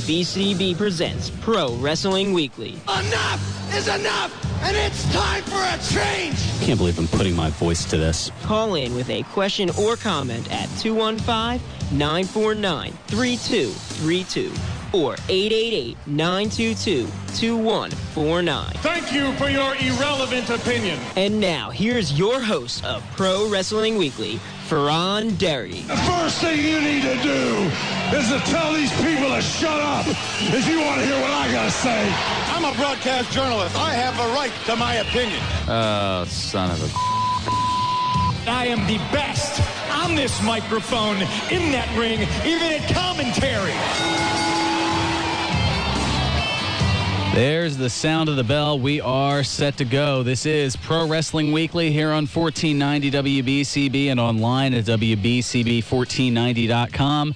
WBCB presents Pro Wrestling Weekly. Enough is enough, and it's time for a change! I can't believe I'm putting my voice to this. Call in with a question or comment at 215-949-3232 or 888-922-2149. Thank you for your irrelevant opinion. And now, here's your host of Pro Wrestling Weekly, Fearon. The first thing you need to do is to tell these people to shut up if you want to hear what I gotta say. I'm a broadcast journalist. I have a right to my opinion. Oh, son of a... I am the best on this microphone, in that ring, even at commentary. There's the sound of the bell. We are set to go. This is Pro Wrestling Weekly here on 1490 WBCB and online at WBCB1490.com.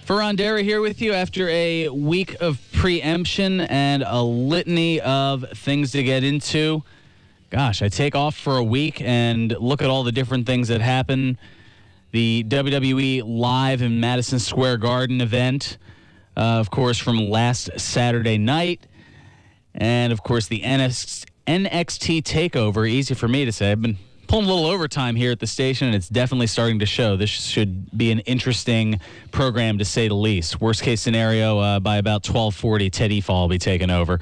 Fearon Derry here with you after a week of preemption and a litany of things to get into. Gosh, I take off for a week and look at all the different things that happen. The WWE Live in Madison Square Garden event, of course, from last Saturday night. And, of course, the NXT TakeOver, easy for me to say. I've been pulling a little overtime here at the station, and it's definitely starting to show. This should be an interesting program, to say the least. Worst-case scenario, by about 12:40, Ted Efall will be taking over.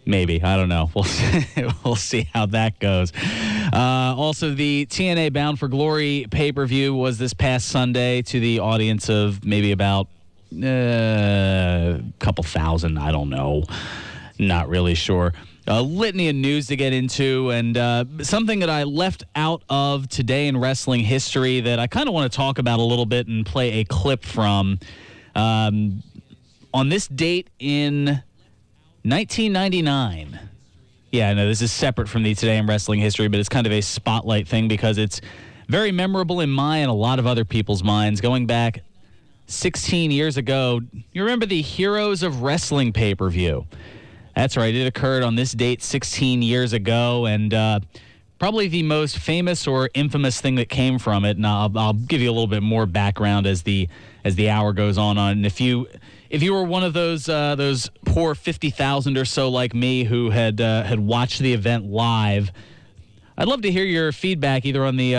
Maybe. I don't know. We'll see how that goes. Also, the TNA Bound for Glory pay-per-view was this past Sunday to the audience of maybe about a couple thousand. I don't know. Not really sure. A litany of news to get into, and something that I left out of today in wrestling history that I kind of want to talk about a little bit and play a clip from. On this date in 1999. Yeah, I know this is separate from the Today in Wrestling History, but it's kind of a spotlight thing because it's very memorable in my and a lot of other people's minds. Going back 16 years ago, you remember the Heroes of Wrestling pay-per-view? That's right. It occurred on this date 16 years ago, and probably the most famous or infamous thing that came from it. And I'll give you a little bit more background as the hour goes on. And if you were one of those poor 50,000 or so like me who had watched the event live, I'd love to hear your feedback either on the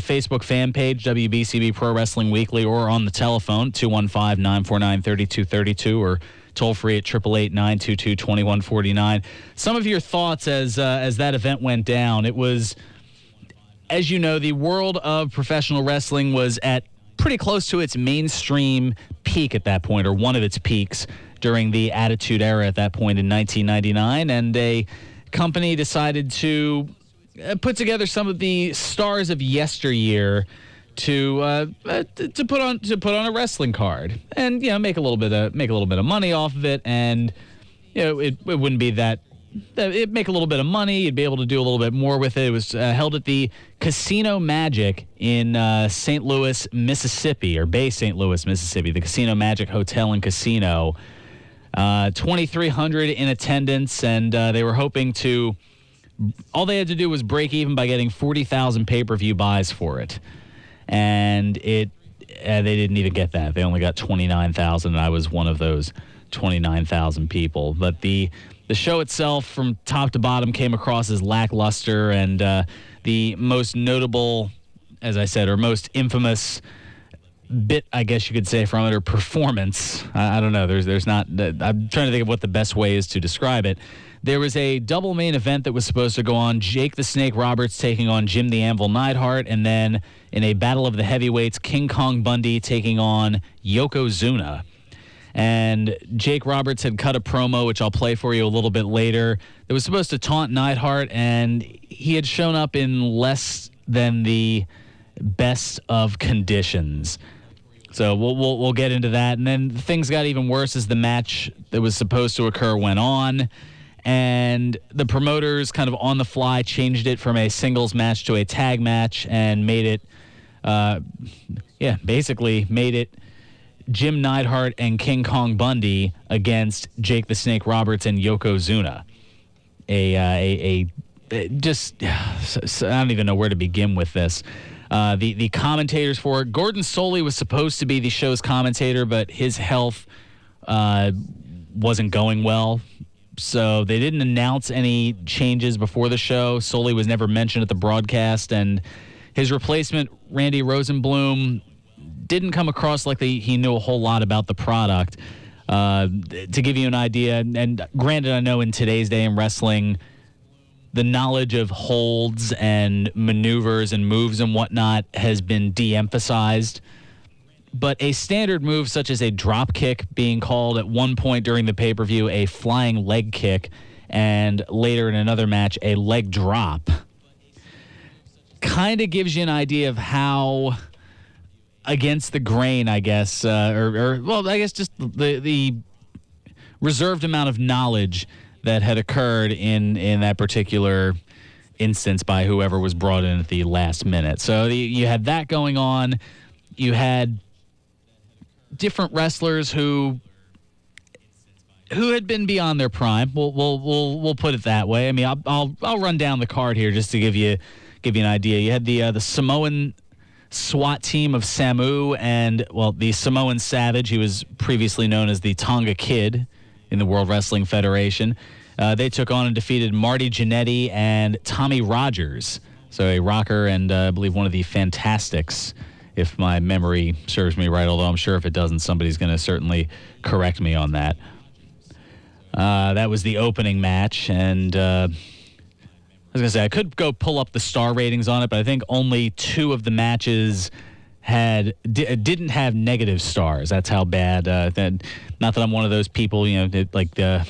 Facebook fan page, WBCB Pro Wrestling Weekly, or on the telephone, 215-949-3232, or toll free at 888-922-2149. Some of your thoughts as that event went down. It was, as you know, the world of professional wrestling was at pretty close to its mainstream peak at that point, or one of its peaks during the Attitude Era at that point in 1999, and a company decided to put together some of the stars of yesteryear to put on a wrestling card, and make a little bit of money off of it, and it wouldn't be that. It'd make a little bit of money. You'd be able to do a little bit more with it. It was held at the Casino Magic in St. Louis, Mississippi, or Bay St. Louis, Mississippi. The Casino Magic Hotel and Casino. 2,300 in attendance, and they were hoping to. All they had to do was break even by getting 40,000 pay-per-view buys for it. And they didn't even get that. They only got 29,000, and I was one of those 29,000 people. But the show itself, from top to bottom, came across as lackluster, and the most notable, as I said, or most infamous bit, I guess you could say, from it, or performance. I don't know. There's not. I'm trying to think of what the best way is to describe it. There was a double main event that was supposed to go on. Jake the Snake Roberts taking on Jim the Anvil Neidhart, and then in a battle of the heavyweights, King Kong Bundy taking on Yokozuna. And Jake Roberts had cut a promo, which I'll play for you a little bit later, that was supposed to taunt Neidhart, and he had shown up in less than the best of conditions. So we'll get into that. And then things got even worse as the match that was supposed to occur went on. And the promoters kind of on the fly changed it from a singles match to a tag match and made it, basically made it Jim Neidhart and King Kong Bundy against Jake the Snake Roberts and Yokozuna. I don't even know where to begin with this. The commentators for it, Gordon Soley was supposed to be the show's commentator, but his health wasn't going well. So they didn't announce any changes before the show. Sully was never mentioned at the broadcast, and his replacement, Randy Rosenblum, didn't come across like he knew a whole lot about the product. To give you an idea, and granted, I know in today's day in wrestling, the knowledge of holds and maneuvers and moves and whatnot has been de-emphasized. But a standard move such as a drop kick being called at one point during the pay-per-view a flying leg kick, and later in another match a leg drop, kind of gives you an idea of how against the grain, I guess, I guess just the reserved amount of knowledge that had occurred in that particular instance by whoever was brought in at the last minute. So you had that going on. You had different wrestlers who had been beyond their prime. We'll put it that way. I mean, I'll run down the card here just to give you an idea. You had the Samoan SWAT team of Samu and the Samoan Savage. He was previously known as the Tonga Kid in the World Wrestling Federation. They took on and defeated Marty Jannetty and Tommy Rogers. So a rocker and I believe one of the Fantastics, if my memory serves me right, although I'm sure if it doesn't, somebody's going to certainly correct me on that. That was the opening match, and I was going to say, I could go pull up the star ratings on it, but I think only 2 of the matches didn't have negative stars. That's how bad. Not that I'm one of those people, like the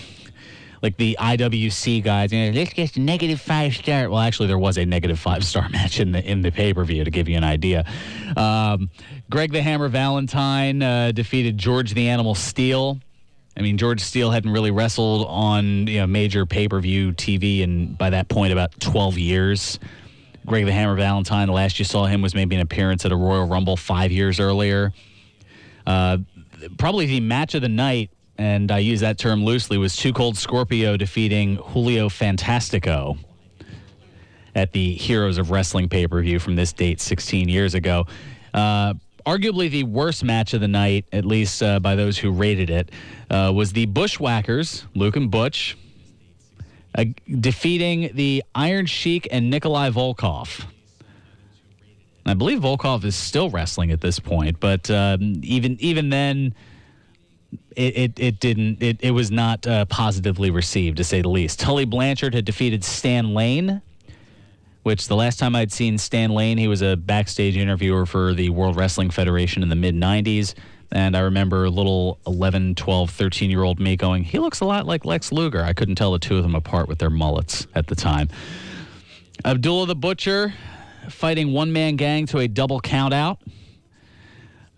IWC guys. Let's get a negative 5-star. Well, actually, there was a negative 5-star match in the pay-per-view, to give you an idea. Greg the Hammer Valentine defeated George the Animal Steele. I mean, George Steele hadn't really wrestled on major pay-per-view TV in, by that point, about 12 years. Greg the Hammer Valentine, the last you saw him was maybe an appearance at a Royal Rumble 5 years earlier. Probably the match of the night, and I use that term loosely, was Too Cold Scorpio defeating Julio Fantastico at the Heroes of Wrestling pay-per-view from this date 16 years ago. Arguably the worst match of the night, at least by those who rated it, was the Bushwhackers, Luke and Butch, defeating the Iron Sheik and Nikolai Volkov. I believe Volkov is still wrestling at this point, but even then, it was not positively received, to say the least. Tully Blanchard had defeated Stan Lane, which the last time I'd seen Stan Lane, he was a backstage interviewer for the World Wrestling Federation in the mid-'90s. And I remember little 11, 12, 13-year-old me going, he looks a lot like Lex Luger. I couldn't tell the two of them apart with their mullets at the time. Abdullah the Butcher fighting one-man gang to a double count-out.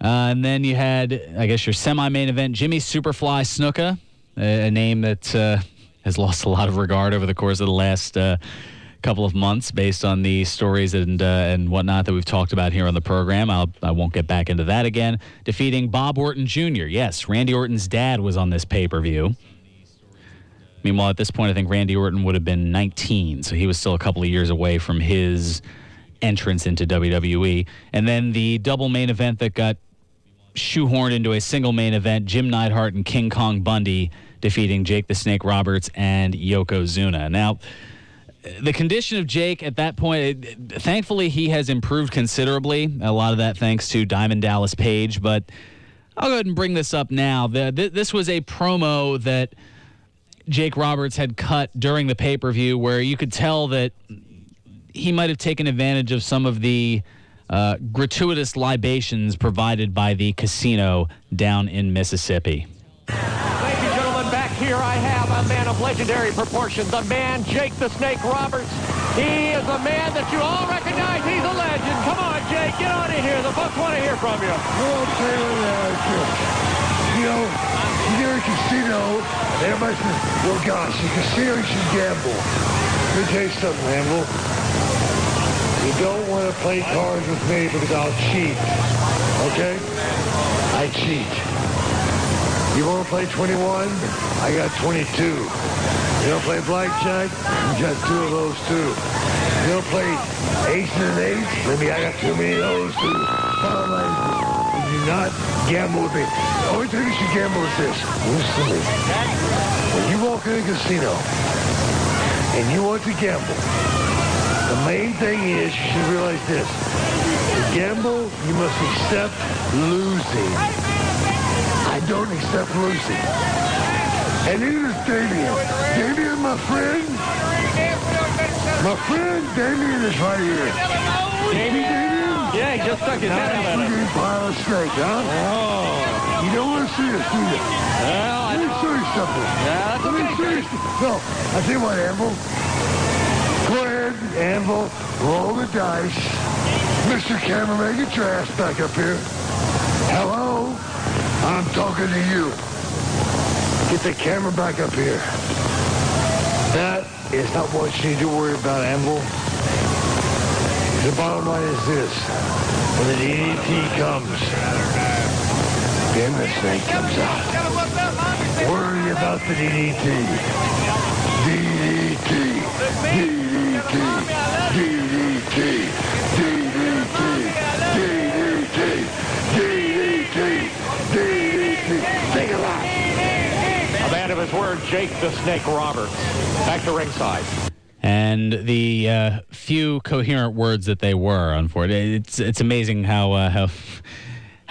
And then you had, I guess, your semi-main event, Jimmy Superfly Snuka, a name that has lost a lot of regard over the course of the last couple of months based on the stories and whatnot that we've talked about here on the program. I won't get back into that again. Defeating Bob Orton Jr. Yes, Randy Orton's dad was on this pay-per-view. Meanwhile, at this point, I think Randy Orton would have been 19, so he was still a couple of years away from his entrance into WWE. And then the double main event that got shoehorned into a single main event, Jim Neidhart and King Kong Bundy defeating Jake the Snake Roberts and Yokozuna. Now, the condition of Jake at that point, thankfully he has improved considerably. A lot of that thanks to Diamond Dallas Page, but I'll go ahead and bring this up now. This was a promo that Jake Roberts had cut during the pay-per-view where you could tell that he might have taken advantage of some of the gratuitous libations provided by the casino down in Mississippi. Ladies and gentlemen, back here I have a man of legendary proportions, the man Jake the Snake Roberts. He is a man that you all recognize. He's a legend. Come on, Jake, get on in here. The folks want to hear from you. You're a casino. Everybody says, well, gosh, a casino, you should gamble. Let me tell you something, Ramble. You don't want to play cards with me because I'll cheat. Okay? I cheat. You want to play 21? I got 22. You don't play blackjack? You got 2 of those too. You don't play ace and an ace? Maybe I got too many of those too. Come on, ladies. do not gamble with me. The only thing you should gamble is this. Listen to me. When you walk in a casino and you want to gamble, the main thing is you should realize this. To gamble, you must accept losing. I don't accept losing. And neither is Damien. Damien, my friend. My friend Damien is right here. Damien? Yeah, he just stuck his head out at Nice it. pile of snake, huh? Oh. You don't want to see this, do you? Well, I Let me know. show you something. Yeah, that's Let me okay, show you Jake. No, I tell you what, Anvil. Go ahead, Anvil. Roll the dice. Mr. Cameraman, get your ass back up here. Hello? I'm talking to you. Get the camera back up here. That is not what you need to worry about, Anvil. The bottom line is this. When the DDT comes, then the snake comes out. Worry about the DDT. DDT. DDT. DDT. DDT. DDT. DDT. DDT. Take a lot. A man of his word, Jake the Snake Roberts. Back to ringside. And the few coherent words that they were, unfortunately, it's amazing how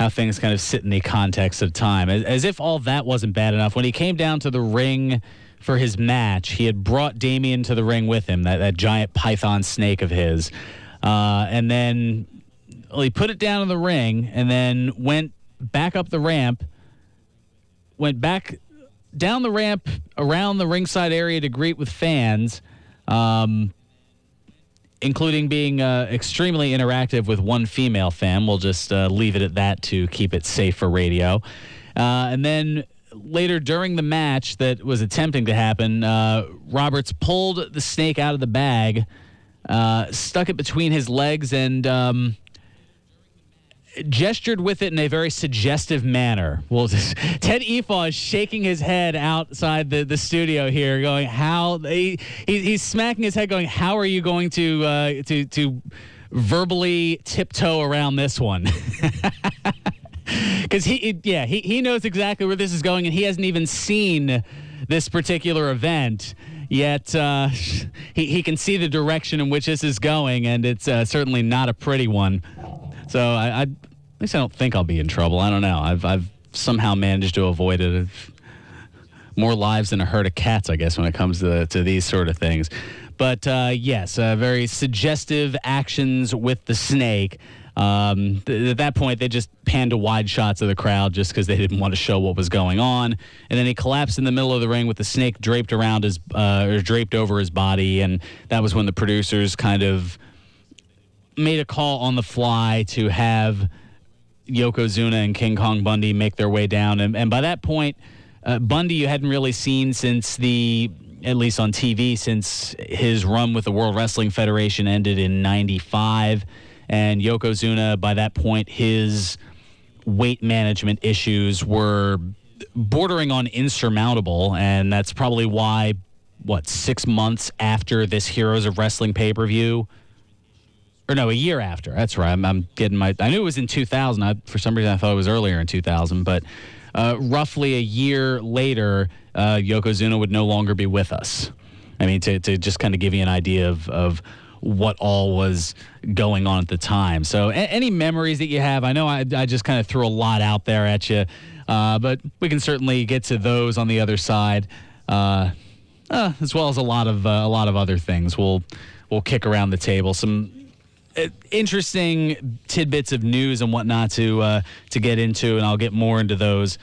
things kind of sit in the context of time. As if all that wasn't bad enough, when he came down to the ring for his match, he had brought Damien to the ring with him, that giant python snake of his. And then he put it down in the ring and then went back up the ramp, went back down the ramp around the ringside area to greet with fans, including being extremely interactive with one female fan. We'll just leave it at that to keep it safe for radio. And then later during the match that was attempting to happen, Roberts pulled the snake out of the bag, stuck it between his legs, and gestured with it in a very suggestive manner. Well, Ted Efaw is shaking his head outside the studio here, going, "How?" He's smacking his head, going, "How are you going to verbally tiptoe around this one?" Because he knows exactly where this is going, and he hasn't even seen this particular event yet. He can see the direction in which this is going, and it's certainly not a pretty one. So at least I don't think I'll be in trouble. I don't know. I've somehow managed to avoid it. More lives than a herd of cats, I guess, when it comes to these sort of things. But yes, very suggestive actions with the snake. At that point, they just panned to wide shots of the crowd just because they didn't want to show what was going on. And then he collapsed in the middle of the ring with the snake draped around draped over his body. And that was when the producers kind of made a call on the fly to have Yokozuna and King Kong Bundy make their way down. And by that point, Bundy you hadn't really seen since at least on TV, since his run with the World Wrestling Federation ended in '95. And Yokozuna, by that point, his weight management issues were bordering on insurmountable. And that's probably why, 6 months after this Heroes of Wrestling pay-per-view, or no, a year after. That's right. I'm getting I knew it was in 2000. For some reason, I thought it was earlier in 2000. But roughly a year later, Yokozuna would no longer be with us. I mean, to just kind of give you an idea of what all was going on at the time. So any memories that you have, I know I just kind of threw a lot out there at you, but we can certainly get to those on the other side, as well as a lot of other things. We'll kick around the table some interesting tidbits of news and whatnot to get into, and I'll get more into those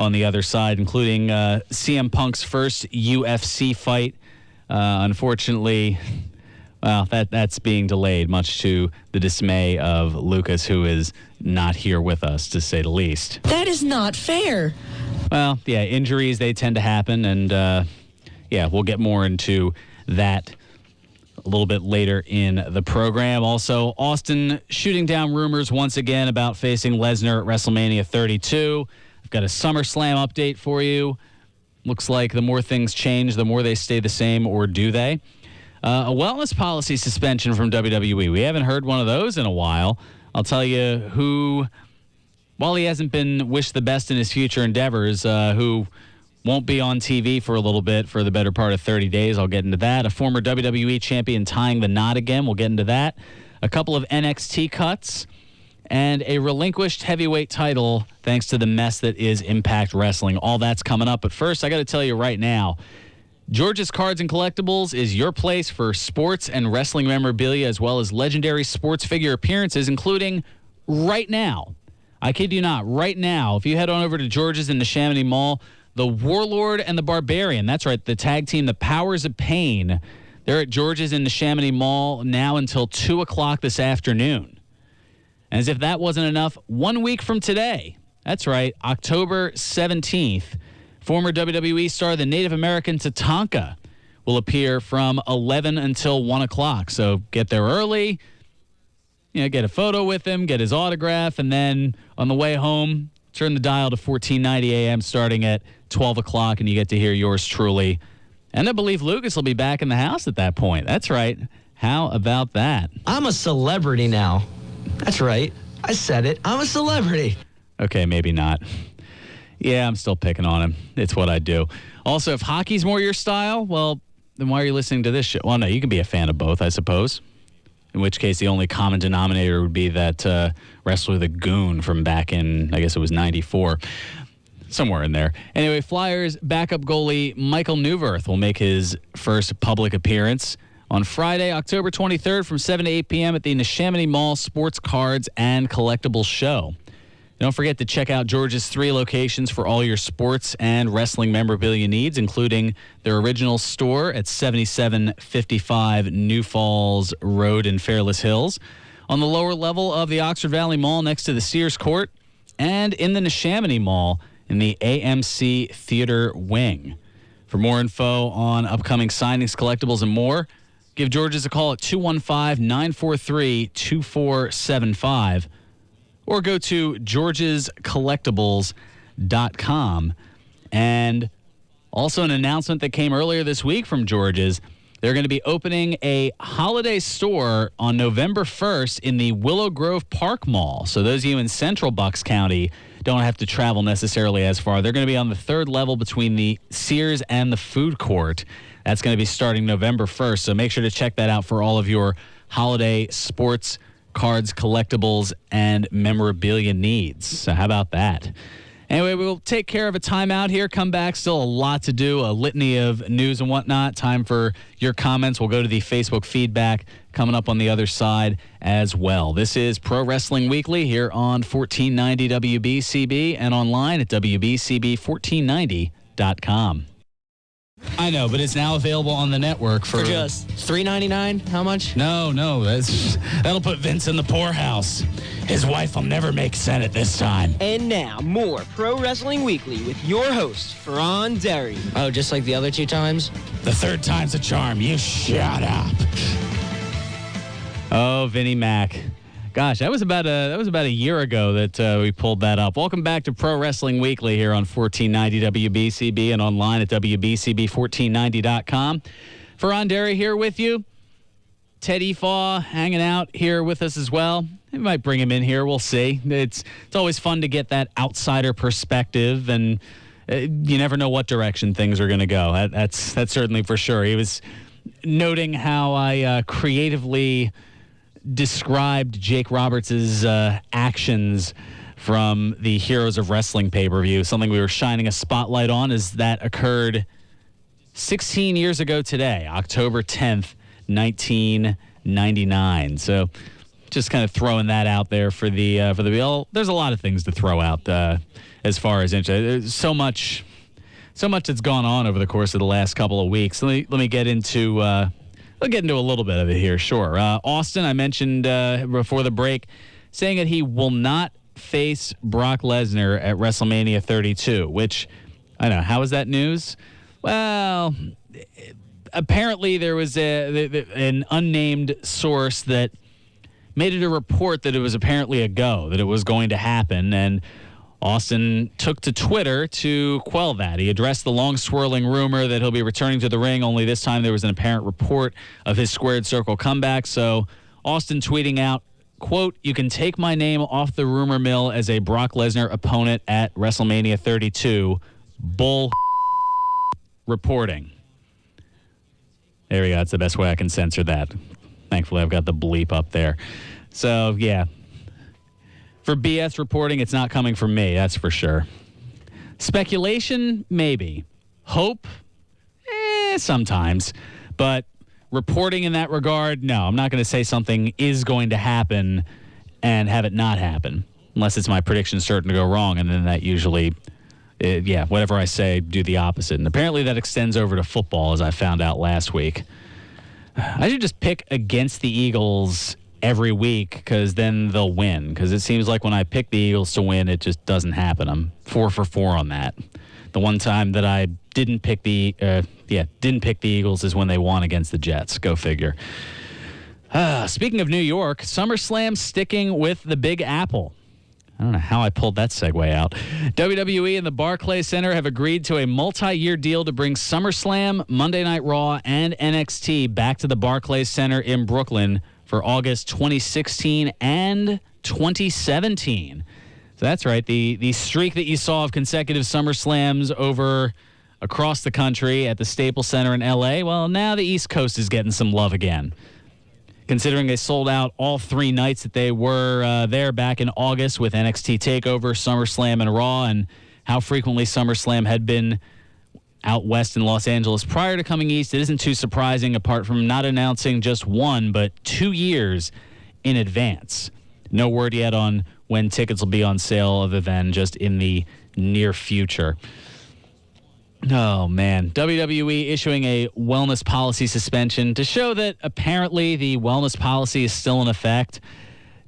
on the other side, including CM Punk's first UFC fight. Unfortunately, well, that's being delayed, much to the dismay of Lucas, who is not here with us, to say the least. That is not fair. Well, yeah, injuries, they tend to happen, and we'll get more into that a little bit later in the program. Also, Austin shooting down rumors once again about facing Lesnar at WrestleMania 32. I've got a SummerSlam update for you. Looks like the more things change, the more they stay the same, or do they? A wellness policy suspension from WWE. We haven't heard one of those in a while. I'll tell you who while he hasn't been wished the best in his future endeavors, who won't be on TV for a little bit for the better part of 30 days. I'll get into that. A former WWE champion tying the knot again. We'll get into that. A couple of NXT cuts and a relinquished heavyweight title thanks to the mess that is Impact Wrestling. All that's coming up. But first, I got to tell you right now, George's Cards and Collectibles is your place for sports and wrestling memorabilia as well as legendary sports figure appearances, including right now. I kid you not, right now, if you head on over to George's in the Chamonix Mall, the Warlord and the Barbarian, that's right, the tag team, the Powers of Pain, they're at George's in the Chamonix Mall now until 2 o'clock this afternoon. As if that wasn't enough, 1 week from today, that's right, October 17th, former WWE star, the Native American Tatanka, will appear from 11 until 1 o'clock. So get there early, get a photo with him, get his autograph, and then on the way home, turn the dial to 1490 AM starting at 12 o'clock, and you get to hear yours truly. And I believe Lucas will be back in the house at that point. That's right. How about that? I'm a celebrity now. That's right. I said it. I'm a celebrity. Okay, maybe not. Yeah, I'm still picking on him. It's what I do. Also, if hockey's more your style, well, then why are you listening to this show? Well, no, you can be a fan of both, I suppose. In which case, the only common denominator would be that wrestler, the Goon, from back in, I guess it was 94. Somewhere in there. Anyway, Flyers backup goalie Michael Newvirth will make his first public appearance on Friday, October 23rd from 7 to 8 p.m. at the Neshaminy Mall Sports Cards and Collectibles Show. Don't forget to check out George's 3 locations for all your sports and wrestling memorabilia needs, including their original store at 7755 New Falls Road in Fairless Hills, on the lower level of the Oxford Valley Mall next to the Sears Court, and in the Neshaminy Mall in the AMC Theater Wing. For more info on upcoming signings, collectibles, and more, give George's a call at 215-943-2475 or go to georgescollectibles.com. And also an announcement that came earlier this week from George's. They're going to be opening a holiday store on November 1st in the Willow Grove Park Mall. So those of you in Central Bucks County don't have to travel necessarily as far. They're going to be on the 3rd level between the Sears and the food court. That's going to be starting November 1st. So make sure to check that out for all of your holiday sports, cards, collectibles, and memorabilia needs. So how about that? Anyway, we'll take care of a timeout here. Come back. Still a lot to do, a litany of news and whatnot. Time for your comments. We'll go to the Facebook feedback coming up on the other side as well. This is Pro Wrestling Weekly here on 1490 WBCB and online at WBCB1490.com. I know, but it's now available on the network for just $3.99. How much? No, that'll put Vince in the poorhouse. His wife will never make Senate this time. And now, more Pro Wrestling Weekly with your host, Fearon Derry. Oh, just like the other 2 times? The 3rd time's a charm. You shut up. Oh, Vinnie Mac. Gosh, that was about a year ago that we pulled that up. Welcome back to Pro Wrestling Weekly here on 1490 WBCB and online at WBCB1490.com. Fearon Derry here with you. Ted Efaw hanging out here with us as well. We might bring him in here. We'll see. It's always fun to get that outsider perspective, and you never know what direction things are going to go. That's certainly for sure. He was noting how I creatively described Jake Roberts' actions from the Heroes of Wrestling pay-per-view. Something we were shining a spotlight on as that occurred 16 years ago today, October 10th, 1999. So just kind of throwing that out there for the well, there's a lot of things to throw out as far as there's so much that's gone on over the course of the last couple of weeks. Let me get into We'll get into a little bit of it here, sure. Austin, I mentioned before the break, saying that he will not face Brock Lesnar at WrestleMania 32, which, I don't know, how is that news? Well, apparently there was an unnamed source that made it a report that it was apparently a go, that it was going to happen, and Austin took to Twitter to quell that. He addressed the long swirling rumor that he'll be returning to the ring, only this time there was an apparent report of his squared circle comeback. So Austin tweeting out quote, "You can take my name off the rumor mill as a Brock Lesnar opponent at WrestleMania 32. Bull reporting." There we go. That's the best way I can censor that. Thankfully, I've got the bleep up there. So, yeah. For BS reporting, it's not coming from me, that's for sure. Speculation, maybe. Hope, sometimes. But reporting in that regard, no. I'm not going to say something is going to happen and have it not happen. Unless it's my prediction certain to go wrong, and then that usually, whatever I say, do the opposite. And apparently that extends over to football, as I found out last week. I should just pick against the Eagles every week, because then they'll win. Because it seems like when I pick the Eagles to win, it just doesn't happen. I'm 4 for 4 on that. The one time that I didn't pick the Eagles is when they won against the Jets. Go figure. Speaking of New York, SummerSlam sticking with the Big Apple. I don't know how I pulled that segue out. WWE and the Barclays Center have agreed to a multi-year deal to bring SummerSlam, Monday Night Raw, and NXT back to the Barclays Center in Brooklyn for August 2016 and 2017. So that's right. The streak that you saw of consecutive SummerSlams over across the country at the Staples Center in L.A., well, now the East Coast is getting some love again. Considering they sold out all 3 nights that they were there back in August with NXT TakeOver, SummerSlam, and Raw, and how frequently SummerSlam had been out west in Los Angeles prior to coming east, it isn't too surprising, apart from not announcing just 1, but 2 years in advance. No word yet on when tickets will be on sale, other than just in the near future. Oh, man. WWE issuing a wellness policy suspension to show that apparently the wellness policy is still in effect.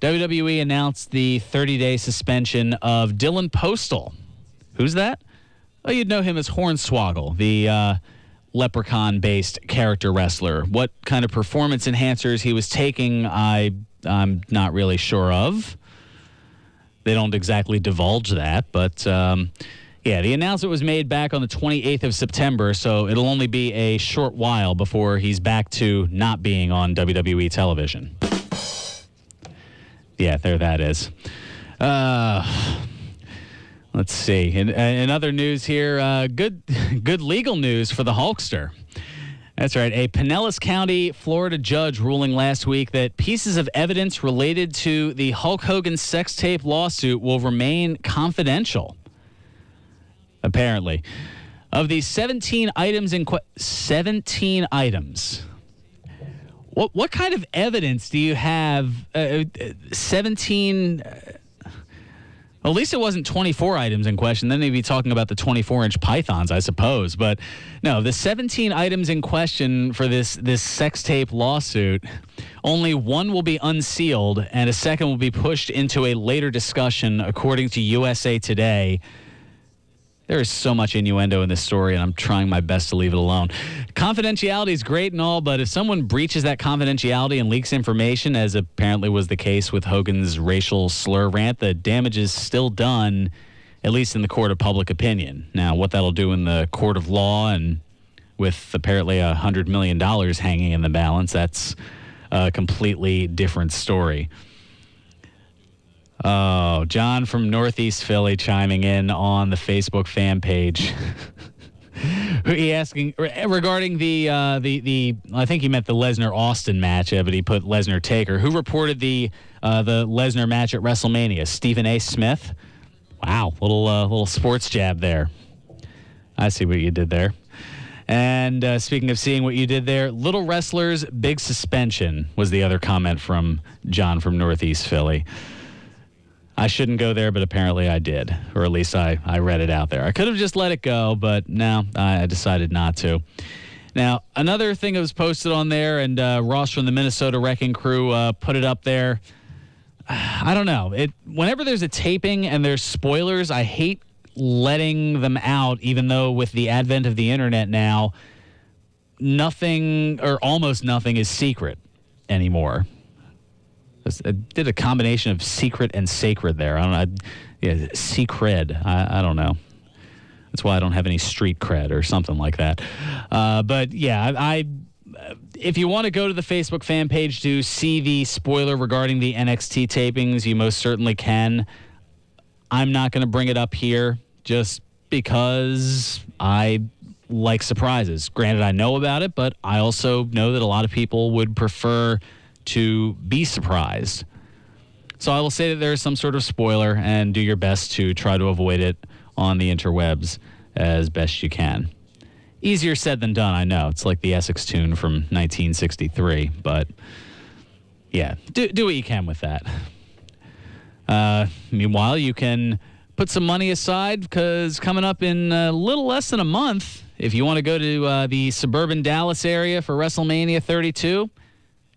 WWE announced the 30-day suspension of Dylan Postal. Who's that? Well, you'd know him as Hornswoggle, the leprechaun-based character wrestler. What kind of performance enhancers he was taking, I'm not really sure of. They don't exactly divulge that, but the announcement was made back on the 28th of September, so it'll only be a short while before he's back to not being on WWE television. Yeah, there that is. Let's see. In other news here, good legal news for the Hulkster. That's right. A Pinellas County, Florida judge ruling last week that pieces of evidence related to the Hulk Hogan sex tape lawsuit will remain confidential. Apparently. Of the 17 items 17 items. What kind of evidence do you have? 17... Well, at least it wasn't 24 items in question. Then they'd be talking about the 24-inch pythons, I suppose. But no, the 17 items in question for this sex tape lawsuit, only 1 will be unsealed and a second will be pushed into a later discussion, according to USA Today. There is so much innuendo in this story, and I'm trying my best to leave it alone. Confidentiality is great and all, but if someone breaches that confidentiality and leaks information, as apparently was the case with Hogan's racial slur rant, the damage is still done, at least in the court of public opinion. Now, what that'll do in the court of law, and with apparently $100 million hanging in the balance, that's a completely different story. Oh, John from Northeast Philly chiming in on the Facebook fan page. He asking regarding the I think he meant the Lesnar-Austin match, but he put Lesnar-Taker. Who reported the Lesnar match at WrestleMania? Stephen A. Smith? Wow, little sports jab there. I see what you did there. And speaking of seeing what you did there, little wrestlers, big suspension was the other comment from John from Northeast Philly. I shouldn't go there, but apparently I did, or at least I read it out there. I could have just let it go, but no, I decided not to. Now, another thing that was posted on there, and Ross from the Minnesota Wrecking Crew put it up there. I don't know. Whenever there's a taping and there's spoilers, I hate letting them out, even though with the advent of the internet now, nothing or almost nothing is secret anymore. I did a combination of secret and sacred there. I don't know. Secret. I don't know. That's why I don't have any street cred or something like that. But yeah, if you want to go to the Facebook fan page to see the spoiler regarding the NXT tapings, you most certainly can. I'm not going to bring it up here just because I like surprises. Granted, I know about it, but I also know that a lot of people would prefer to be surprised. So I will say that there is some sort of spoiler, and do your best to try to avoid it on the interwebs as best you can. Easier said than done, I know. It's like the Essex tune from 1963, but yeah, do what you can with that. Meanwhile, you can put some money aside because coming up in a little less than a month, if you want to go to the suburban Dallas area for WrestleMania 32,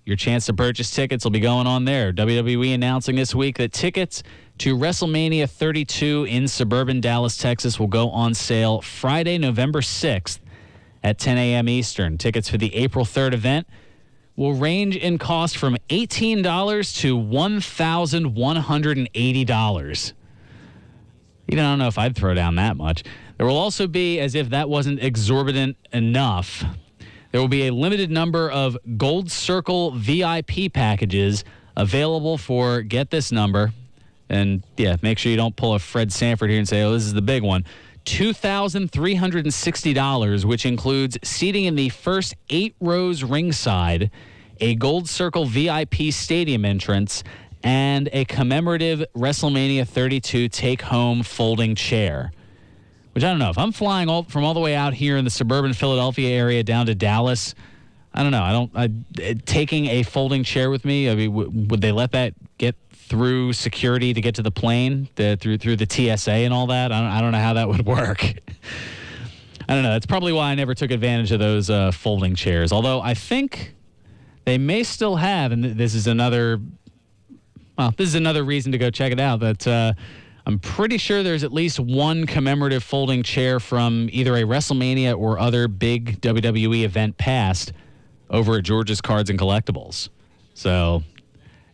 your chance to purchase tickets will be going on there. WWE announcing this week that tickets to WrestleMania 32 in suburban Dallas, Texas will go on sale Friday, November 6th at 10 a.m. Eastern. Tickets for the April 3rd event will range in cost from $18 to $1,180. Even I don't know if I'd throw down that much. There will also be, as if that wasn't exorbitant enough, there will be a limited number of Gold Circle VIP packages available for, get this number, and yeah, make sure you don't pull a Fred Sanford here and say, oh, this is the big one, $2,360, which includes seating in the first 8 rows ringside, a Gold Circle VIP stadium entrance, and a commemorative WrestleMania 32 take-home folding chair. Which I don't know. If I'm flying from all the way out here in the suburban Philadelphia area down to Dallas, I don't know. Taking a folding chair with me, I mean, would they let that get through security to get to the plane, through the TSA and all that? I don't know how that would work. I don't know. That's probably why I never took advantage of those folding chairs. Although I think they may still have, and this is another reason to go check it out, that I'm pretty sure there's at least one commemorative folding chair from either a WrestleMania or other big WWE event past over at George's Cards and Collectibles. So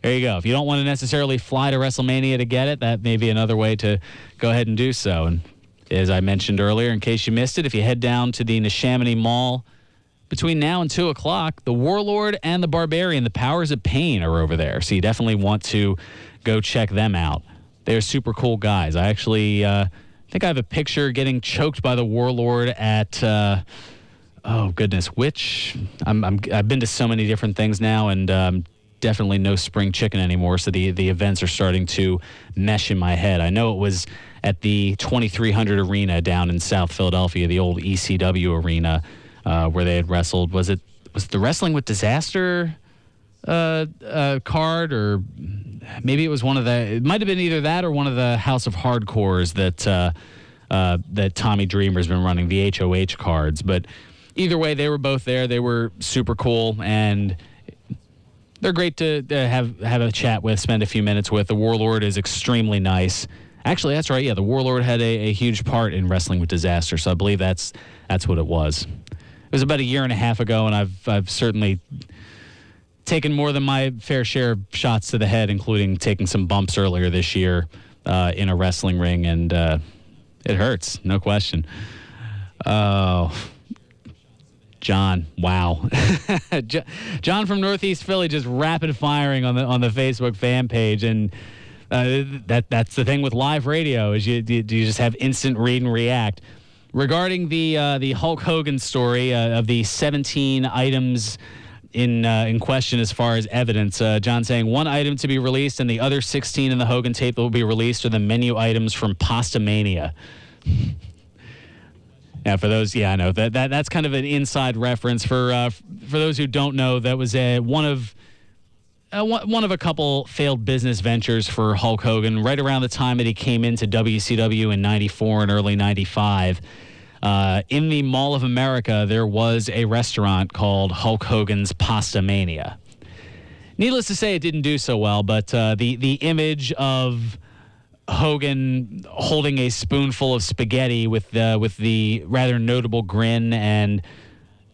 there you go. If you don't want to necessarily fly to WrestleMania to get it, that may be another way to go ahead and do so. And as I mentioned earlier, in case you missed it, if you head down to the Neshaminy Mall between now and 2 o'clock, the Warlord and the Barbarian, the Powers of Pain, are over there. So you definitely want to go check them out. They're super cool guys. I actually think I have a picture getting choked by the Warlord at, I've been to so many different things now, and definitely no spring chicken anymore, so the events are starting to mesh in my head. I know it was at the 2300 Arena down in South Philadelphia, the old ECW arena, where they had wrestled. Was it the Wrestling with Disaster card, or maybe it was it might have been either that or one of the House of Hardcores that Tommy Dreamer's been running, the HOH cards. But either way, they were both there. They were super cool, and they're great to have a chat with, spend a few minutes with. The Warlord is extremely nice. Actually, that's right. Yeah, the Warlord had a huge part in Wrestling with Disaster, so I believe that's what it was. It was about a year and a half ago, and I've certainly taken more than my fair share of shots to the head, including taking some bumps earlier this year in a wrestling ring, and it hurts, no question. Oh, John, wow. John from Northeast Philly just rapid firing on the Facebook fan page, and that's the thing with live radio, is you just have instant read and react. Regarding the Hulk Hogan story of the 17 items in question as far as evidence, John saying one item to be released and the other 16 in the Hogan tape that will be released are the menu items from Pastamania. Yeah, for those, I know that's kind of an inside reference for those who don't know. That was one of a couple failed business ventures for Hulk Hogan right around the time that he came into WCW in '94 and early '95. In the Mall of America, there was a restaurant called Hulk Hogan's Pastamania. Needless to say, it didn't do so well, but the image of Hogan holding a spoonful of spaghetti with the rather notable grin, and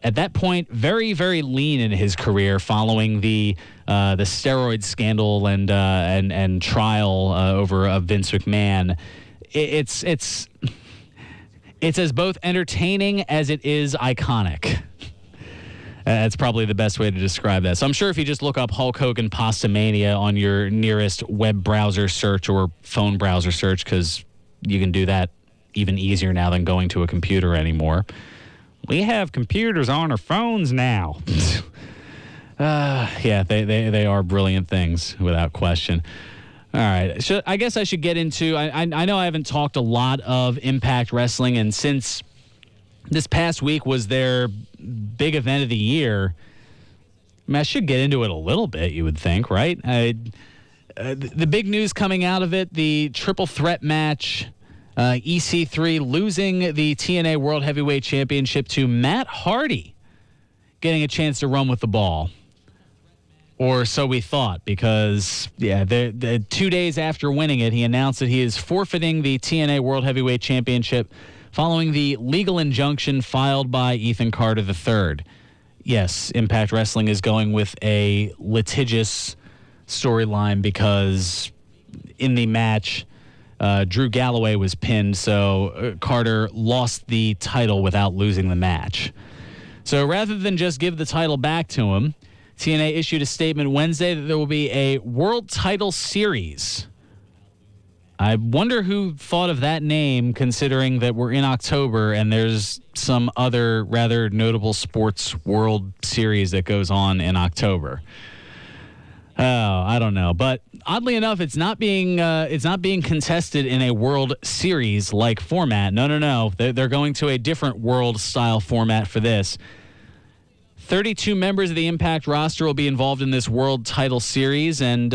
at that point, very, very lean in his career following the steroid scandal and trial over Vince McMahon. It's as both entertaining as it is iconic. That's probably the best way to describe that. So I'm sure if you just look up Hulk Hogan Pastamania on your nearest web browser search or phone browser search, because you can do that even easier now than going to a computer anymore. We have computers on our phones now. Yeah, they are brilliant things, without question. All right. I guess I should get into... I know I haven't talked a lot of Impact Wrestling, and since this past week was their big event of the year, I should get into it a little bit, you would think, right? The big news coming out of it, the triple threat match, EC3 losing the TNA World Heavyweight Championship to Matt Hardy, getting a chance to run with the ball. Or so we thought, because, the 2 days after winning it, he announced that he is forfeiting the TNA World Heavyweight Championship following the legal injunction filed by Ethan Carter III. Yes, Impact Wrestling is going with a litigious storyline because in the match, Drew Galloway was pinned, so Carter lost the title without losing the match. So rather than just give the title back to him, TNA issued a statement Wednesday that there will be a world title series. I wonder who thought of that name, considering that we're in October and there's some other rather notable sports world series that goes on in October. Oh, I don't know. But oddly enough, it's not being contested in a World Series-like format. No. They're going to a different world-style format for this. 32 members of the Impact roster will be involved in this World Title Series, and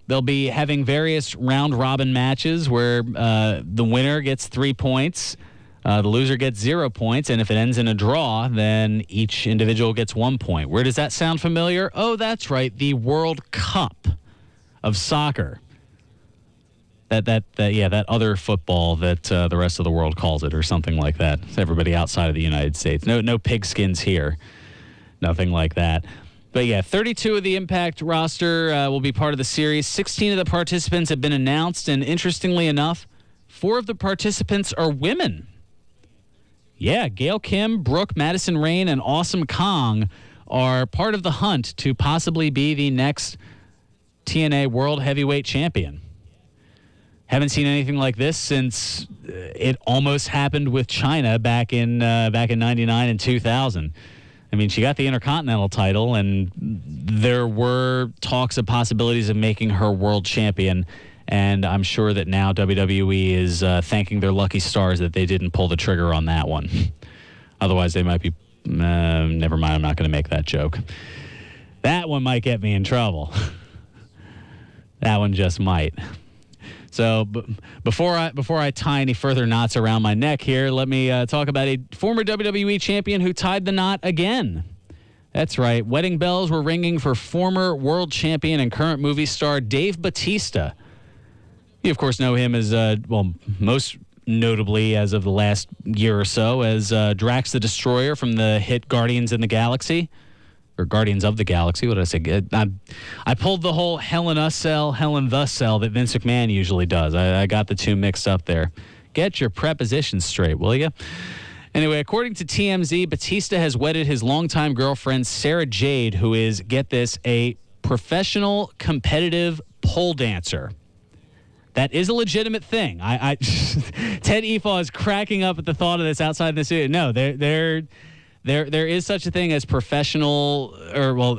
they'll be having various round-robin matches where the winner gets 3 points, the loser gets 0 points, and if it ends in a draw, then each individual gets 1 point. Where does that sound familiar? Oh, that's right, the World Cup of soccer. That other football that the rest of the world calls it, or something like that. It's everybody outside of the United States. No pigskins here. Nothing like that. But 32 of the Impact roster will be part of the series. 16 of the participants have been announced, and interestingly enough, 4 of the participants are women. Yeah, Gail Kim, Brooke, Madison Rain, and Awesome Kong are part of the hunt to possibly be the next TNA World Heavyweight Champion. Haven't seen anything like this since it almost happened with China back in 99 and 2000. I mean, she got the Intercontinental title, and there were talks of possibilities of making her world champion, and I'm sure that now WWE is thanking their lucky stars that they didn't pull the trigger on that one. Otherwise, they might be... never mind, I'm not going to make that joke. That one might get me in trouble. That one just might. So before I tie any further knots around my neck here, let me talk about a former WWE champion who tied the knot again. That's right. Wedding bells were ringing for former world champion and current movie star Dave Bautista. You, of course, know him as, most notably as of the last year or so, as Drax the Destroyer from the hit Guardians in the Galaxy. Or Guardians of the Galaxy, what did I say? I pulled the whole Hell in a Cell, Hell in the Cell that Vince McMahon usually does. I got the two mixed up there. Get your prepositions straight, will you? Anyway, according to TMZ, Batista has wedded his longtime girlfriend, Sarah Jade, who is, get this, a professional competitive pole dancer. That is a legitimate thing. Ted Efaw is cracking up at the thought of this outside the studio. No, There is such a thing as professional,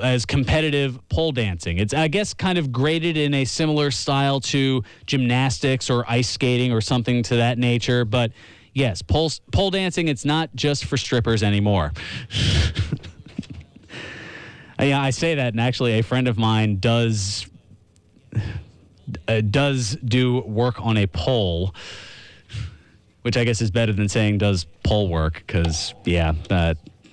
as competitive pole dancing. It's, I guess, kind of graded in a similar style to gymnastics or ice skating or something to that nature. But yes, pole dancing, it's not just for strippers anymore. Yeah, I say that, and actually a friend of mine does do work on a pole, which I guess is better than saying does pole work, because,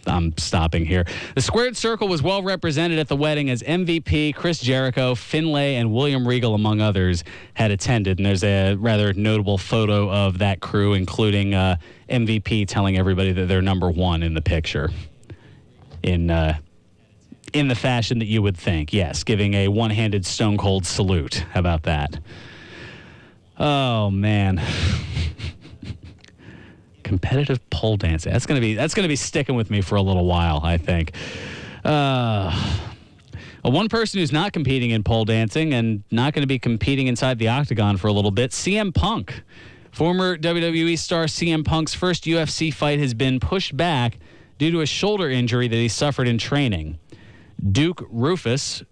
I'm stopping here. The squared circle was well represented at the wedding as MVP, Chris Jericho, Finlay, and William Regal, among others, had attended. And there's a rather notable photo of that crew, including MVP telling everybody that they're number one in the picture. In the fashion that you would think. Yes, giving a one-handed Stone Cold salute. How about that? Oh, man. Competitive pole dancing. That's gonna be sticking with me for a little while, I think. One person who's not competing in pole dancing and not going to be competing inside the octagon for a little bit, CM Punk. Former WWE star CM Punk's first UFC fight has been pushed back due to a shoulder injury that he suffered in training. Duke Rufus,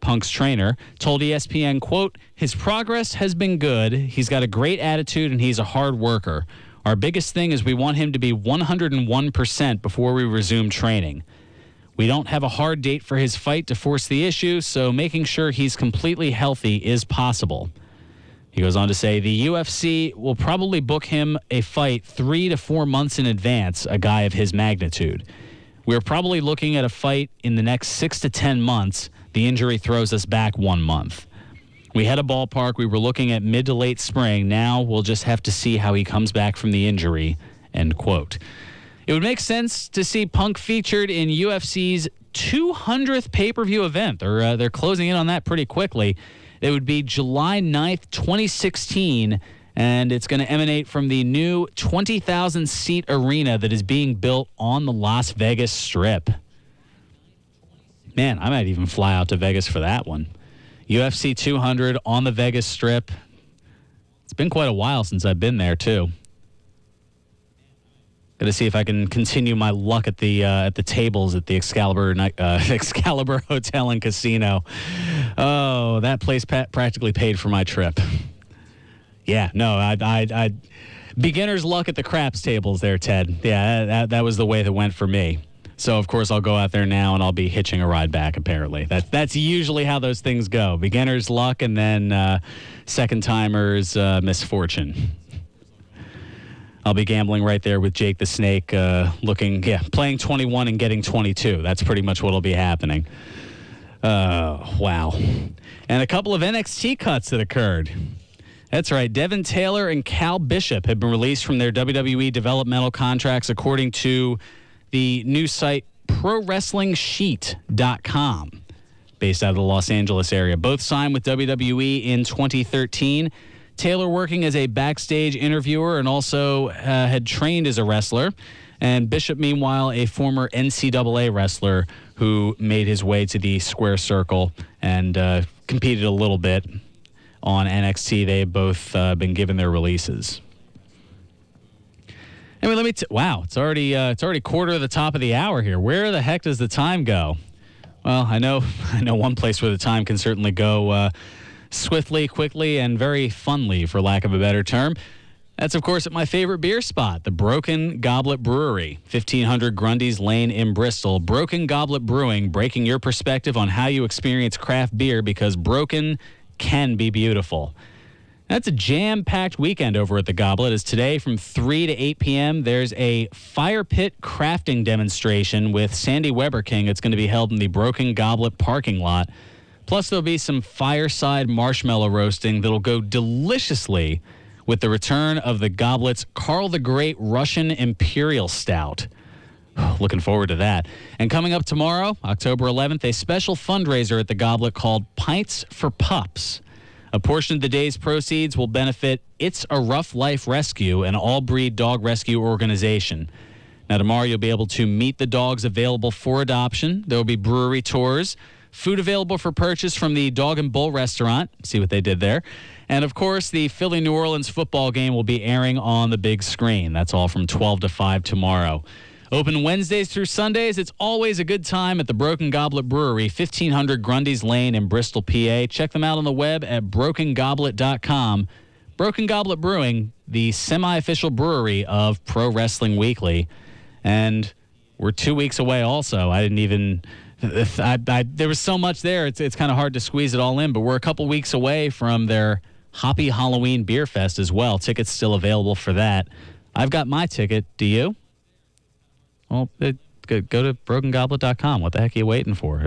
Punk's trainer, told ESPN, quote, "His progress has been good. He's got a great attitude and he's a hard worker. Our biggest thing is we want him to be 101% before we resume training. We don't have a hard date for his fight to force the issue, so making sure he's completely healthy is possible." He goes on to say the UFC will probably book him a fight 3 to 4 months in advance, a guy of his magnitude. We're probably looking at a fight in the next 6 to 10 months. The injury throws us back 1 month. We had a ballpark. We were looking at mid to late spring. Now we'll just have to see how he comes back from the injury, end quote. It would make sense to see Punk featured in UFC's 200th pay-per-view event. They're closing in on that pretty quickly. It would be July 9th, 2016, and it's going to emanate from the new 20,000-seat arena that is being built on the Las Vegas Strip. Man, I might even fly out to Vegas for that one. UFC 200 on the Vegas Strip. It's been quite a while since I've been there, too. Got to see if I can continue my luck at the tables at the Excalibur Hotel and Casino. Oh, that place practically paid for my trip. Yeah, no, I beginner's luck at the craps tables there, Ted. Yeah, that was the way that went for me. So of course I'll go out there now and I'll be hitching a ride back. Apparently, that's usually how those things go. Beginner's luck and then second timers misfortune. I'll be gambling right there with Jake the Snake, playing 21 and getting 22. That's pretty much what'll be happening. Wow. And a couple of NXT cuts that occurred. That's right. Devin Taylor and Cal Bishop have been released from their WWE developmental contracts, according to the new site ProWrestlingSheet.com, based out of the Los Angeles area. Both signed with WWE in 2013. Taylor working as a backstage interviewer and also had trained as a wrestler. And Bishop, meanwhile, a former NCAA wrestler who made his way to the square circle and competed a little bit on NXT. They've both been given their releases. Anyway, wow, it's already quarter of the top of the hour here. Where the heck does the time go? Well, I know one place where the time can certainly go swiftly, quickly, and very funly, for lack of a better term. That's, of course, at my favorite beer spot, the Broken Goblet Brewery, 1500 Grundy's Lane in Bristol. Broken Goblet Brewing, breaking your perspective on how you experience craft beer, because broken can be beautiful. That's a jam-packed weekend over at the Goblet, as today from 3 to 8 p.m. there's a fire pit crafting demonstration with Sandy Weber King. It's going to be held in the Broken Goblet parking lot. Plus, there'll be some fireside marshmallow roasting that'll go deliciously with the return of the Goblet's Carl the Great Russian Imperial Stout. Looking forward to that. And coming up tomorrow, October 11th, a special fundraiser at the Goblet called Pints for Pups. A portion of the day's proceeds will benefit It's a Rough Life Rescue, an all-breed dog rescue organization. Now, tomorrow you'll be able to meet the dogs available for adoption. There will be brewery tours, food available for purchase from the Dog and Bull restaurant. See what they did there. And, of course, the Philly-New Orleans football game will be airing on the big screen. That's all from 12 to 5 tomorrow. Open Wednesdays through Sundays. It's always a good time at the Broken Goblet Brewery, 1500 Grundy's Lane in Bristol, PA. Check them out on the web at brokengoblet.com. Broken Goblet Brewing, the semi-official brewery of Pro Wrestling Weekly. And we're 2 weeks away also. I didn't even... there was so much there, it's kind of hard to squeeze it all in, but we're a couple weeks away from their Hoppy Halloween Beer Fest as well. Tickets still available for that. I've got my ticket. Do you? Well, go to brokengoblet.com. What the heck are you waiting for?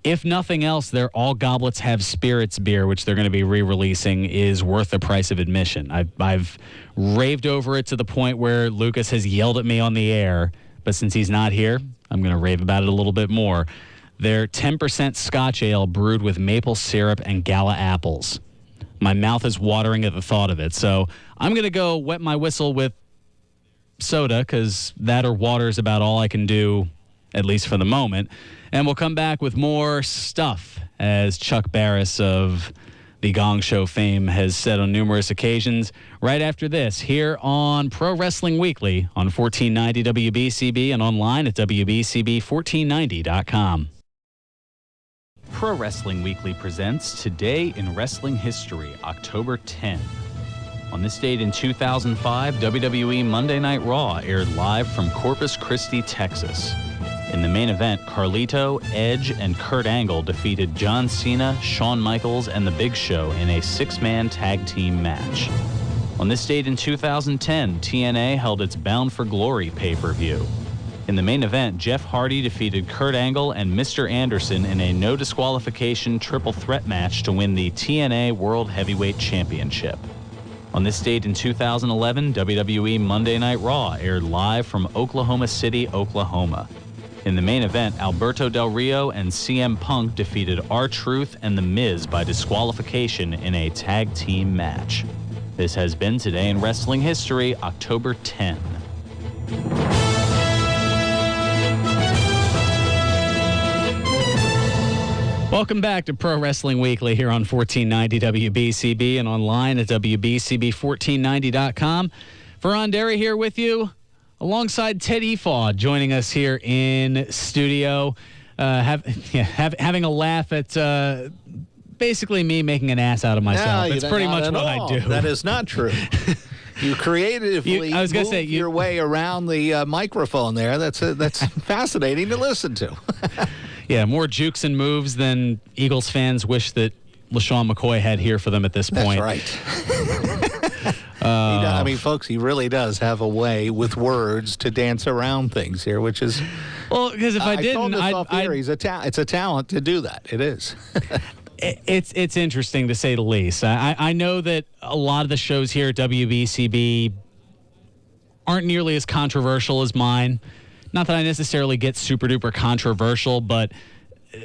If nothing else, their All Goblets Have Spirits beer, which they're going to be re-releasing, is worth the price of admission. I've raved over it to the point where Lucas has yelled at me on the air, but since he's not here, I'm going to rave about it a little bit more. Their 10% Scotch ale brewed with maple syrup and gala apples. My mouth is watering at the thought of it. So I'm going to go wet my whistle with soda, because that or water is about all I can do at least for the moment. And we'll come back with more stuff, as Chuck Barris of the Gong Show fame has said on numerous occasions, right after this, here on Pro Wrestling Weekly on 1490 WBCB and online at WBCB1490.com. Pro Wrestling Weekly presents Today in Wrestling History, October 10. On this date in 2005, WWE Monday Night Raw aired live from Corpus Christi, Texas. In the main event, Carlito, Edge, and Kurt Angle defeated John Cena, Shawn Michaels, and The Big Show in a six-man tag team match. On this date in 2010, TNA held its Bound for Glory pay-per-view. In the main event, Jeff Hardy defeated Kurt Angle and Mr. Anderson in a no disqualification triple threat match to win the TNA World Heavyweight Championship. On this date in 2011, WWE Monday Night Raw aired live from Oklahoma City, Oklahoma. In the main event, Alberto Del Rio and CM Punk defeated R-Truth and The Miz by disqualification in a tag team match. This has been Today in Wrestling History, October 10. Welcome back to Pro Wrestling Weekly here on 1490 WBCB and online at WBCB1490.com. Fearon Derry here with you, alongside Ted Efaw, joining us here in studio, having a laugh at basically me making an ass out of myself. That's pretty much what I do. That is not true. You creatively moved your way around the microphone there. That's fascinating to listen to. Yeah, more jukes and moves than Eagles fans wish that LaShawn McCoy had here for them at this point. That's right. Folks, he really does have a way with words to dance around things here, which is... Well, because if I didn't... It's a talent to do that. It is. It's interesting, to say the least. I know that a lot of the shows here at WBCB aren't nearly as controversial as mine. Not that I necessarily get super duper controversial, but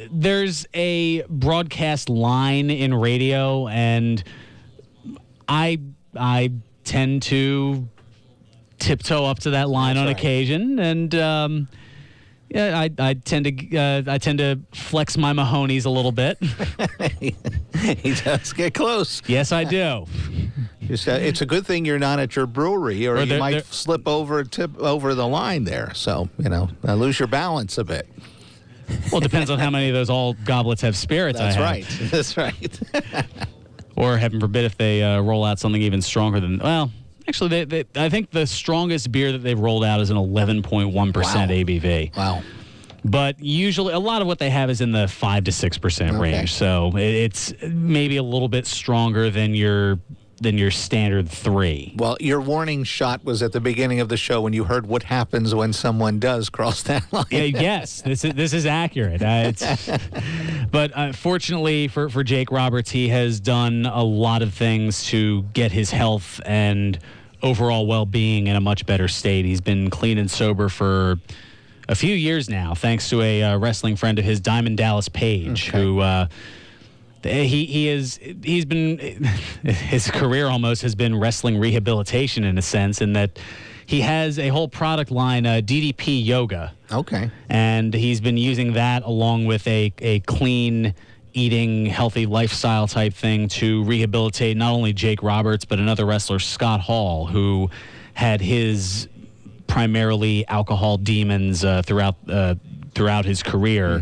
there's a broadcast line in radio, and I tend to tiptoe up to that line on occasion, and I tend to flex my Mahonies a little bit. He does get close. Yes, I do. It's a good thing you're not at your brewery, or you might slip over, tip over the line there. So, lose your balance a bit. Well, it depends on how many of those all goblets have spirits. That's right. That's right. Or, heaven forbid, if they roll out something even stronger than... Well, actually, I think the strongest beer that they've rolled out is an 11.1% ABV. Wow. But usually, a lot of what they have is in the 5 to 6% range. So it's maybe a little bit stronger than your standard 3. Well, your warning shot was at the beginning of the show when you heard what happens when someone does cross that line. Yes, this is accurate. But fortunately for Jake Roberts, he has done a lot of things to get his health and overall well-being in a much better state. He's been clean and sober for a few years now, thanks to a wrestling friend of his, Diamond Dallas Page, who... He's been, his career almost has been wrestling rehabilitation in a sense, in that he has a whole product line, DDP Yoga. Okay. And he's been using that along with a clean eating, healthy lifestyle type thing to rehabilitate not only Jake Roberts, but another wrestler, Scott Hall, who had his primarily alcohol demons throughout his career.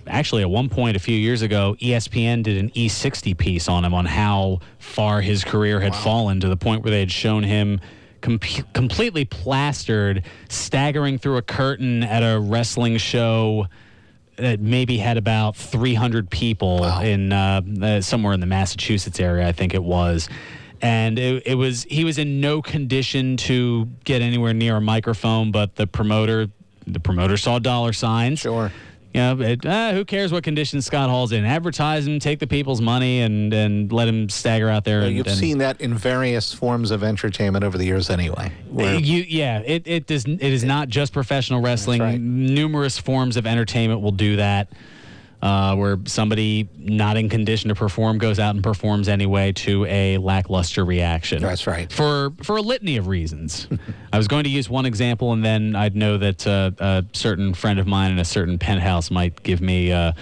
Actually, at one point a few years ago, ESPN did an E60 piece on him on how far his career had fallen, to the point where they had shown him completely plastered, staggering through a curtain at a wrestling show that maybe had about 300 people in somewhere in the Massachusetts area, I think it was. And he was in no condition to get anywhere near a microphone, but the promoter saw dollar signs. Sure. Who cares what condition Scott Hall's in? Advertise him, take the people's money, and let him stagger out there. You've seen that in various forms of entertainment over the years anyway. It is not just professional wrestling. That's right. Numerous forms of entertainment will do that. where somebody not in condition to perform goes out and performs anyway, to a lackluster reaction. That's right. For a litany of reasons. I was going to use one example, and then I'd know that a certain friend of mine in a certain penthouse might give me a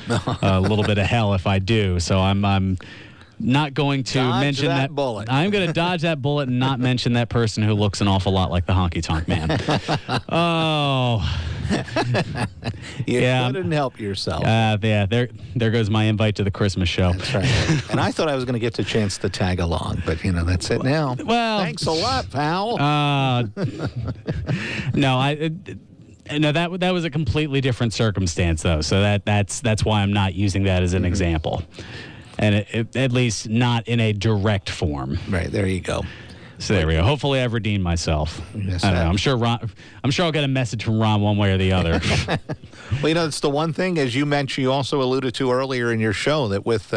little bit of hell if I do. So I'm not going to mention that bullet. I'm going to dodge that bullet and not mention that person who looks an awful lot like the Honky Tonk Man. Oh. You couldn't help yourself. Yeah, there goes my invite to the Christmas show. That's right. And I thought I was going to get the chance to tag along, but that's it now. Well, thanks a lot, pal. No, that was a completely different circumstance, though. So that's why I'm not using that as an example, and at least not in a direct form. Right, there you go. So there we go. Hopefully, I've redeemed myself. Yes, I don't know. I'm sure I'll get a message from Ron one way or the other. Well, it's the one thing, as you mentioned, you also alluded to earlier in your show, that with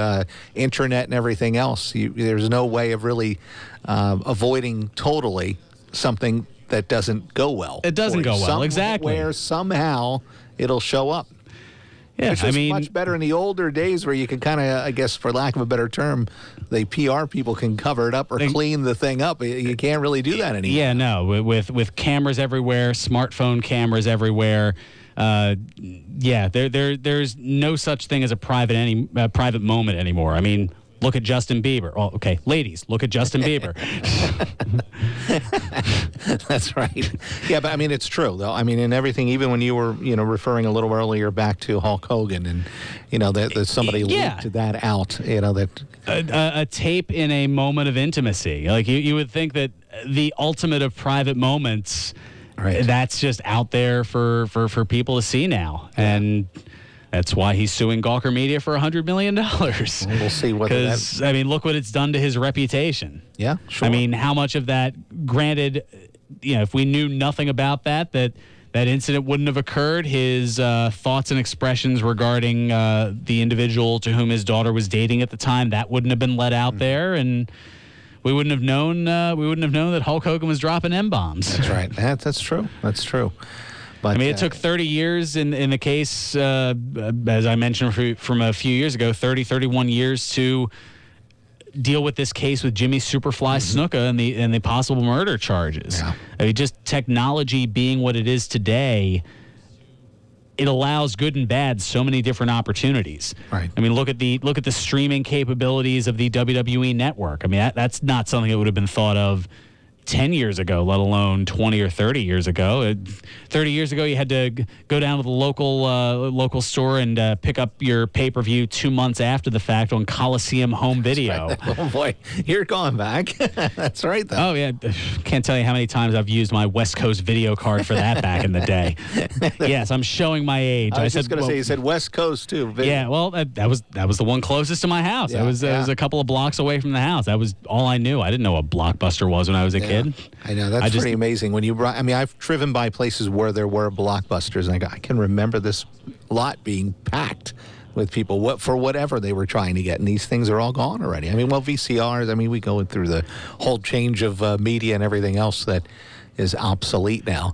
internet and everything else, there's no way of really avoiding totally something that doesn't go well. It doesn't go well, exactly. Where somehow it'll show up. Yeah, Which is much better in the older days, where you can kind of, I guess, for lack of a better term, the PR people can cover it up or clean the thing up. You can't really do that anymore. Yeah, no. With cameras everywhere, smartphone cameras everywhere. There's no such thing as a private moment anymore. I mean, look at Justin Bieber. Oh, okay, ladies, look at Justin Bieber. That's right. Yeah, but I mean, it's true, though. I mean, in everything, even when you were, referring a little earlier back to Hulk Hogan, and that somebody leaked that out. That a tape in a moment of intimacy. Like you would think that the ultimate of private moments, right, that's just out there for people to see now, and that's why he's suing Gawker Media for $100 million. We'll see whether because look what it's done to his reputation. Yeah, sure. I mean, how much of that? Granted, if we knew nothing about that incident wouldn't have occurred. His thoughts and expressions regarding the individual to whom his daughter was dating at the time, that wouldn't have been let out there, and we wouldn't have known. We wouldn't have known that Hulk Hogan was dropping M-bombs. That's right. That's true. That's true. But, I mean, it took 30 years in the case, as I mentioned from a few years ago, 31 years to deal with this case with Jimmy Superfly Snuka and the possible murder charges. Yeah. I mean, just technology being what it is today, it allows good and bad so many different opportunities. Right. I mean, look at the streaming capabilities of the WWE network. I mean, that's not something that would have been thought of 10 years ago, let alone 20 or 30 years ago. 30 years ago, you had to go down to the local store and pick up your pay-per-view 2 months after the fact on Coliseum Home Video. Right. Oh, boy. You're going back. That's right, though. Oh, yeah. Can't tell you how many times I've used my West Coast video card for that back in the day. Yes, I'm showing my age. I was just going to say, you said West Coast, too. Video. Yeah, well, that was the one closest to my house. Yeah, it was a couple of blocks away from the house. That was all I knew. I didn't know what Blockbuster was when I was a kid. I know. That's pretty amazing. When I've driven by places where there were Blockbusters, and I can remember this lot being packed with people for whatever they were trying to get, and these things are all gone already. I mean, VCRs, we go through the whole change of media and everything else that is obsolete now.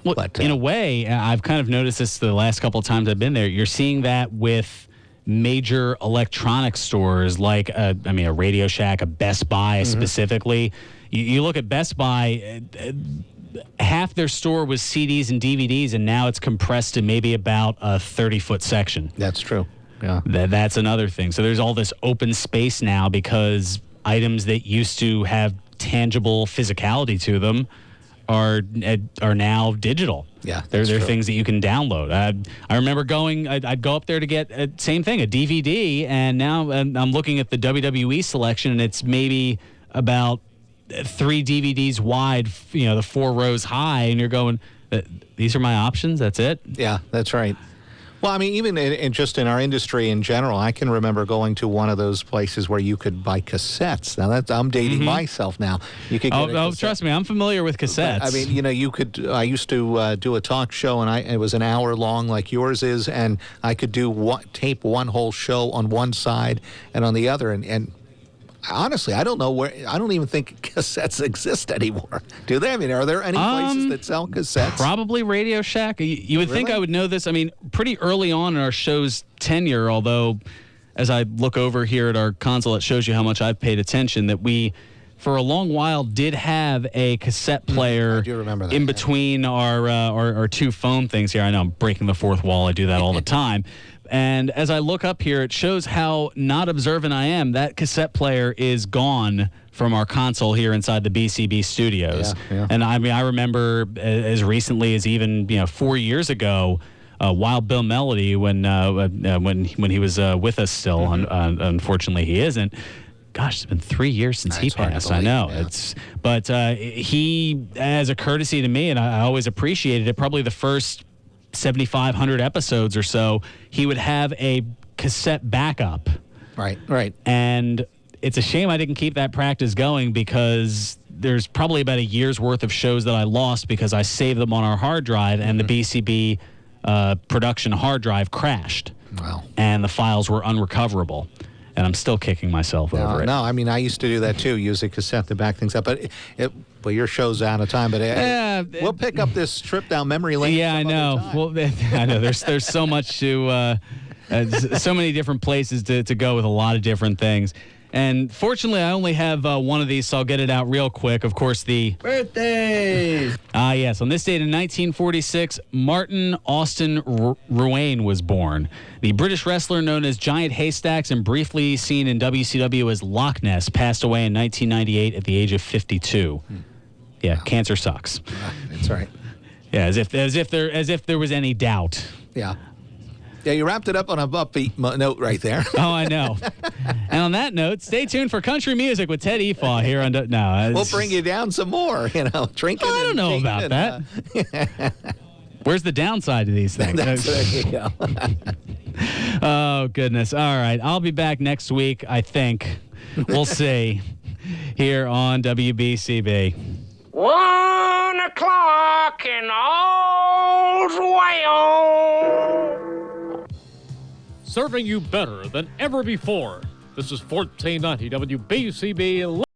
Well, but in a way, I've kind of noticed this the last couple of times I've been there. You're seeing that with major electronic stores like a Radio Shack, a Best Buy specifically. You look at Best Buy, half their store was CDs and DVDs, and now it's compressed to maybe about a 30-foot section. That's true. Yeah. That's another thing. So there's all this open space now because items that used to have tangible physicality to them are now digital. Yeah, they're things that you can download. I remember I'd go up there to get same thing, a DVD, and now I'm looking at the WWE selection, and it's maybe about 3 DVDs wide, the 4 rows high, and you're going, these are my options? That's it? Yeah, that's right. Well, even just in our industry in general, I can remember going to one of those places where you could buy cassettes. Now, I'm dating myself now. You could get trust me, I'm familiar with cassettes. But, you could. I used to do a talk show, and it was an hour long, like yours is, and I could tape one whole show on one side and on the other, and Honestly, I don't know where. I don't even think cassettes exist anymore. Do they? I mean, are there any places that sell cassettes? Probably Radio Shack. You would think Really? I would know this. I mean, pretty early on in our show's tenure, although as I look over here at our console, it shows you how much I've paid attention, that we, for a long while, did have a cassette player I do remember that, in between our two phone things here. I know I'm breaking the fourth wall. I do that all the time. And as I look up here, it shows how not observant I am. That cassette player is gone from our console here inside the BCB studios. Yeah. And I mean, I remember as recently as even 4 years ago, Wild Bill Melody, when he was with us still. Unfortunately, he isn't. Gosh, it's been 3 years since he passed. I know. Yeah. But he, as a courtesy to me, and I always appreciated it, probably the first 7,500 episodes or so, he would have a cassette backup. Right. And it's a shame I didn't keep that practice going, because there's probably about a year's worth of shows that I lost because I saved them on our hard drive, and the BCB production hard drive crashed. Wow. And the files were unrecoverable. And I'm still kicking myself over it. No, I mean, I used to do that too, use a cassette to back things up. But your show's out of time. But we'll pick up this trip down memory lane. Yeah, I know. Well, I know. There's so much to, so many different places to go with a lot of different things. And fortunately, I only have one of these, so I'll get it out real quick. Of course, the Birthday! Yes. On this date in 1946, Martin Austin Ruane was born. The British wrestler known as Giant Haystacks and briefly seen in WCW as Loch Ness passed away in 1998 at the age of 52. Yeah, cancer sucks. That's right. Yeah, as if there was any doubt. Yeah. Yeah, you wrapped it up on a upbeat note right there. Oh, I know. And on that note, stay tuned for country music with Ted Efaw here on. We'll bring you down some more, drinking. I don't know about that. Where's the downside to these things? There you go. Oh, goodness. All right. I'll be back next week, I think. We'll see. Here on WBCB. 1 o'clock in all's well. Serving you better than ever before. This is 1490 WBCB.